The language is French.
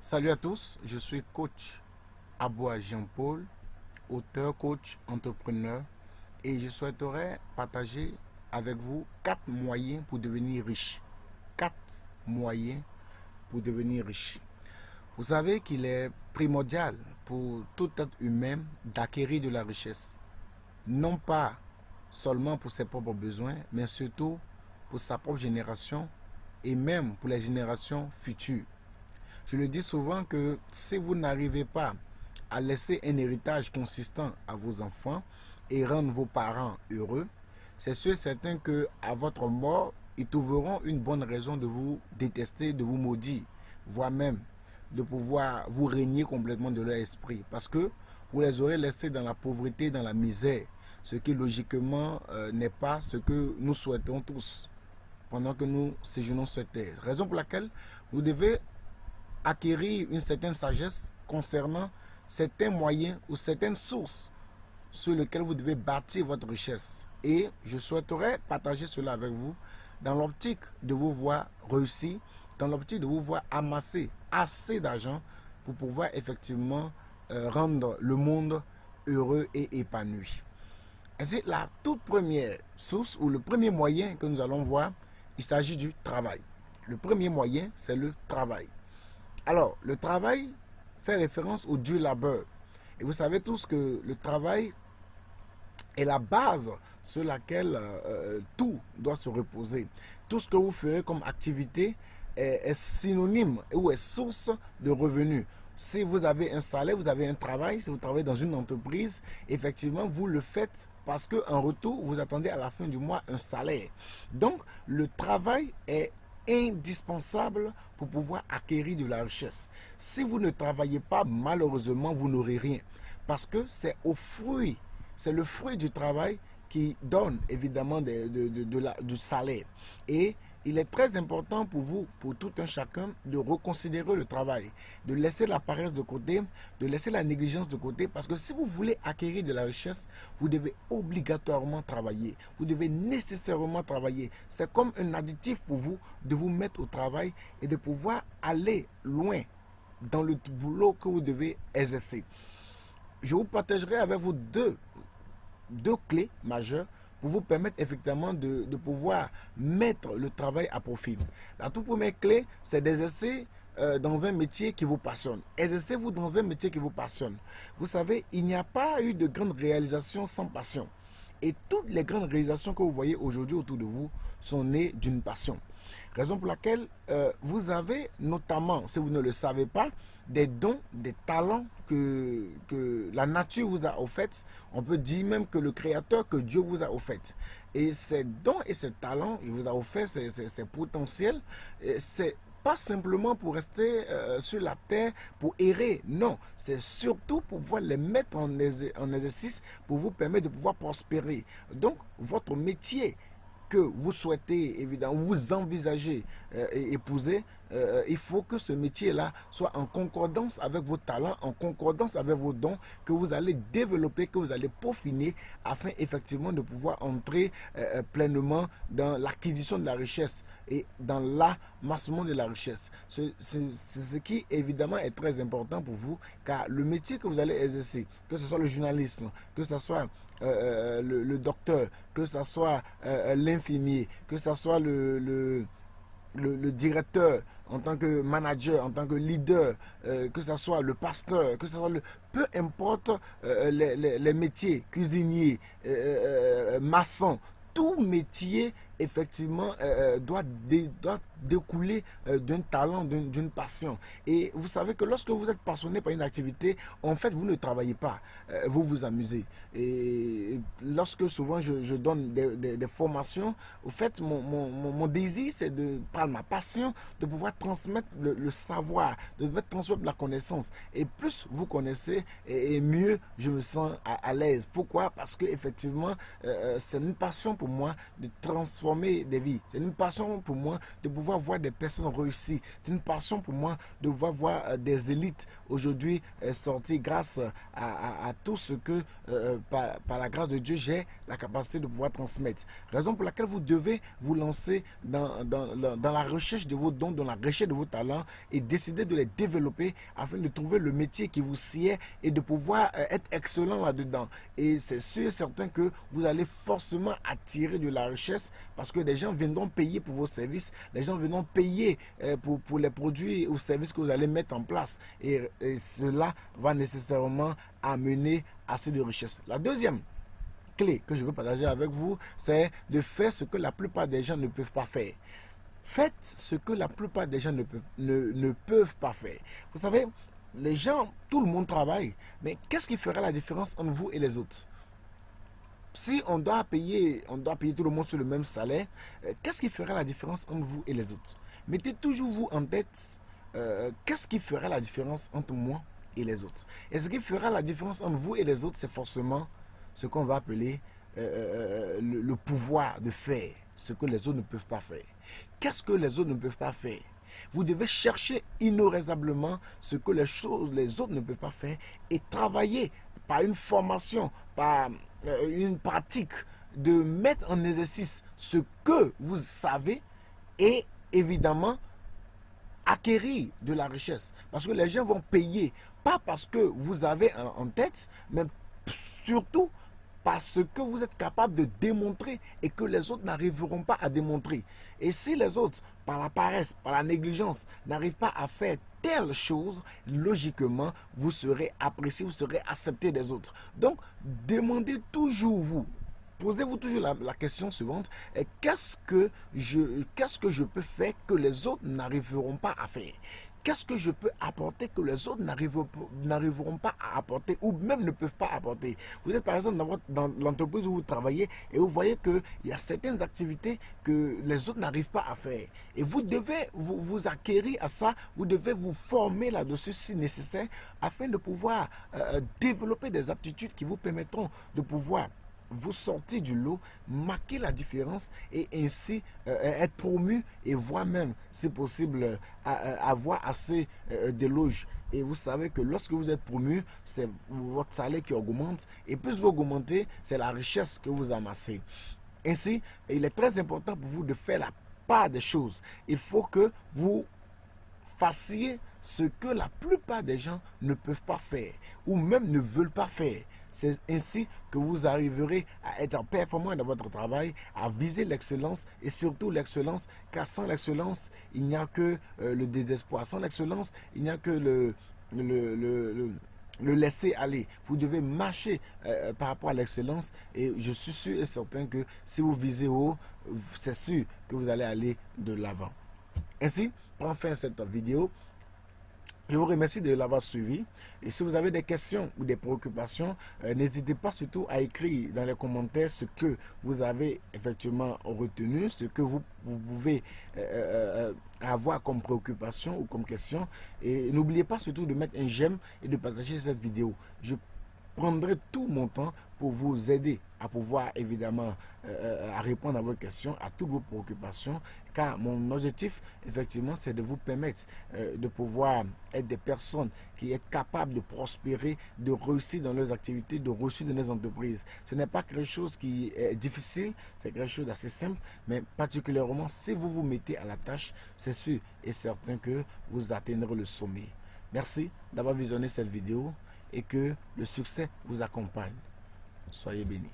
Salut à tous, je suis coach Aboua Jean-Paul, auteur, coach, entrepreneur et je souhaiterais partager avec vous 4 moyens pour devenir riche. 4 moyens pour devenir riche. Vous savez qu'il est primordial pour tout être humain d'acquérir de la richesse. Non pas seulement pour ses propres besoins, mais surtout pour sa propre génération et même pour les générations futures. Je le dis souvent que si vous n'arrivez pas à laisser un héritage consistant à vos enfants et rendre vos parents heureux, c'est sûr et certain qu'à votre mort, ils trouveront une bonne raison de vous détester, de vous maudire, voire même de pouvoir vous régner complètement de leur esprit. Parce que vous les aurez laissés dans la pauvreté, dans la misère, ce qui logiquement n'est pas ce que nous souhaitons tous pendant que nous séjournons sur terre. Raison pour laquelle vous devez acquérir une certaine sagesse concernant certains moyens ou certaines sources sur lesquelles vous devez bâtir votre richesse. Et je souhaiterais partager cela avec vous dans l'optique de vous voir réussir, dans l'optique de vous voir amasser assez d'argent pour pouvoir effectivement rendre le monde heureux et épanoui. Ainsi, la toute première source ou le premier moyen que nous allons voir, il s'agit du travail. Le premier moyen, c'est le travail. Alors, le travail fait référence au dur labeur. Et vous savez tous que le travail est la base sur laquelle tout doit se reposer. Tout ce que vous ferez comme activité est synonyme ou est source de revenus. Si vous avez un salaire, vous avez un travail, si vous travaillez dans une entreprise, effectivement, vous le faites parce qu'en retour, vous attendez à la fin du mois un salaire. Donc, le travail est indispensable pour pouvoir acquérir de la richesse. Si vous ne travaillez pas, malheureusement, vous n'aurez rien. Parce que c'est le fruit du travail qui donne évidemment du salaire. Et il est très important pour vous, pour tout un chacun, de reconsidérer le travail, de laisser la paresse de côté, de laisser la négligence de côté, parce que si vous voulez acquérir de la richesse, vous devez obligatoirement travailler. Vous devez nécessairement travailler. C'est comme un additif pour vous de vous mettre au travail et de pouvoir aller loin dans le boulot que vous devez exercer. Je vous partagerai avec vous deux clés majeures pour vous permettre effectivement de pouvoir mettre le travail à profit. La toute première clé, c'est d'exercer dans un métier qui vous passionne. Exercez-vous dans un métier qui vous passionne. Vous savez, il n'y a pas eu de grande réalisation sans passion. Et toutes les grandes réalisations que vous voyez aujourd'hui autour de vous sont nées d'une passion. Raison pour laquelle vous avez notamment, si vous ne le savez pas, des dons, des talents que la nature vous a offerts. On peut dire même que le Créateur, que Dieu vous a offert. Et ces dons et ces talents, il vous a offert ces potentiels, c'est pas simplement pour rester sur la terre, pour errer. Non, c'est surtout pour pouvoir les mettre en exercice, pour vous permettre de pouvoir prospérer. Donc, votre métier que vous souhaitez, évidemment, vous envisagez épouser, il faut que ce métier-là soit en concordance avec vos talents, en concordance avec vos dons, que vous allez développer, que vous allez peaufiner, afin effectivement de pouvoir entrer pleinement dans l'acquisition de la richesse et dans l'amassement de la richesse. C'est ce qui évidemment est très important pour vous, car le métier que vous allez exercer, que ce soit le journalisme, que ce soit le docteur, que ce soit l'infirmier, que ce soit le directeur, en tant que manager, en tant que leader, que ce soit le pasteur, que ce soit peu importe les métiers, cuisinier, maçon, tout métier effectivement doit découler d'un talent, d'une passion. Et vous savez que lorsque vous êtes passionné par une activité, en fait, vous ne travaillez pas, vous vous amusez. Et lorsque souvent je donne des formations, au fait, mon désir, c'est par ma passion, de pouvoir transmettre le savoir, de pouvoir transmettre la connaissance. Et plus vous connaissez, et mieux je me sens à l'aise. Pourquoi? Parce que effectivement, c'est une passion pour moi de transformer des vies. C'est une passion pour moi de pouvoir pouvoir voir des personnes réussir. C'est une passion pour moi de voir des élites aujourd'hui sortir grâce à tout ce que, par la grâce de Dieu, j'ai la capacité de pouvoir transmettre. Raison pour laquelle vous devez vous lancer dans la recherche de vos dons, dans la recherche de vos talents et décider de les développer afin de trouver le métier qui vous sied et de pouvoir être excellent là-dedans. Et c'est sûr et certain que vous allez forcément attirer de la richesse parce que des gens viendront payer pour vos services, les gens viendront payer pour les produits ou services que vous allez mettre en place. Et cela va nécessairement amener assez de richesse. La deuxième clé que je veux partager avec vous, c'est de faire ce que la plupart des gens ne peuvent pas faire. Faites ce que la plupart des gens ne peuvent pas faire. Vous savez, les gens, tout le monde travaille, mais qu'est-ce qui fera la différence entre vous et les autres? Si on doit payer tout le monde sur le même salaire, qu'est-ce qui fera la différence entre vous et les autres? Mettez toujours vous en tête, qu'est-ce qui fera la différence entre moi et les autres? Et ce qui fera la différence entre vous et les autres, c'est forcément ce qu'on va appeler le pouvoir de faire ce que les autres ne peuvent pas faire. Qu'est-ce que les autres ne peuvent pas faire? Vous devez chercher inlassablement ce que les autres ne peuvent pas faire et travailler par une formation, par une pratique, de mettre en exercice ce que vous savez et évidemment acquérir de la richesse. Parce que les gens vont payer, pas parce que vous avez en tête, mais surtout parce que vous êtes capable de démontrer et que les autres n'arriveront pas à démontrer. Et si les autres, par la paresse, par la négligence, n'arrivent pas à faire telle chose, logiquement, vous serez apprécié, vous serez accepté des autres. Donc, demandez toujours vous. Posez-vous toujours la question suivante, qu'est-ce que je peux faire que les autres n'arriveront pas à faire? Qu'est-ce que je peux apporter que les autres n'arriveront pas à apporter ou même ne peuvent pas apporter? Vous êtes par exemple dans l'entreprise où vous travaillez et vous voyez qu'il y a certaines activités que les autres n'arrivent pas à faire. Et vous devez vous acquérir à ça, vous devez vous former là-dessus si nécessaire afin de pouvoir développer des aptitudes qui vous permettront de pouvoir vous sortir du lot, marquer la différence et ainsi être promu et voire même, si possible, avoir assez d'éloges. Et vous savez que lorsque vous êtes promu, c'est votre salaire qui augmente et plus vous augmentez, c'est la richesse que vous amassez. Ainsi, il est très important pour vous de faire la part des choses. Il faut que vous fassiez ce que la plupart des gens ne peuvent pas faire ou même ne veulent pas faire. C'est ainsi que vous arriverez à être performant dans votre travail, à viser l'excellence et surtout l'excellence, car sans l'excellence, il n'y a que le désespoir. Sans l'excellence, il n'y a que le laisser aller. Vous devez marcher par rapport à l'excellence et je suis sûr et certain que si vous visez haut, c'est sûr que vous allez aller de l'avant. Ainsi, prend fin cette vidéo. Je vous remercie de l'avoir suivi. Et si vous avez des questions ou des préoccupations, n'hésitez pas surtout à écrire dans les commentaires ce que vous avez effectivement retenu, ce que vous pouvez avoir comme préoccupation ou comme question. Et n'oubliez pas surtout de mettre un j'aime et de partager cette vidéo. Je prendrai tout mon temps pour vous aider à pouvoir évidemment à répondre à vos questions, à toutes vos préoccupations, car mon objectif effectivement c'est de vous permettre de pouvoir être des personnes qui sont capables de prospérer, de réussir dans leurs activités, de réussir dans les entreprises. Ce n'est pas quelque chose qui est difficile, c'est quelque chose d'assez simple, mais particulièrement si vous vous mettez à la tâche, c'est sûr et certain que vous atteindrez le sommet. Merci d'avoir visionné cette vidéo et que le succès vous accompagne. Soyez bénis.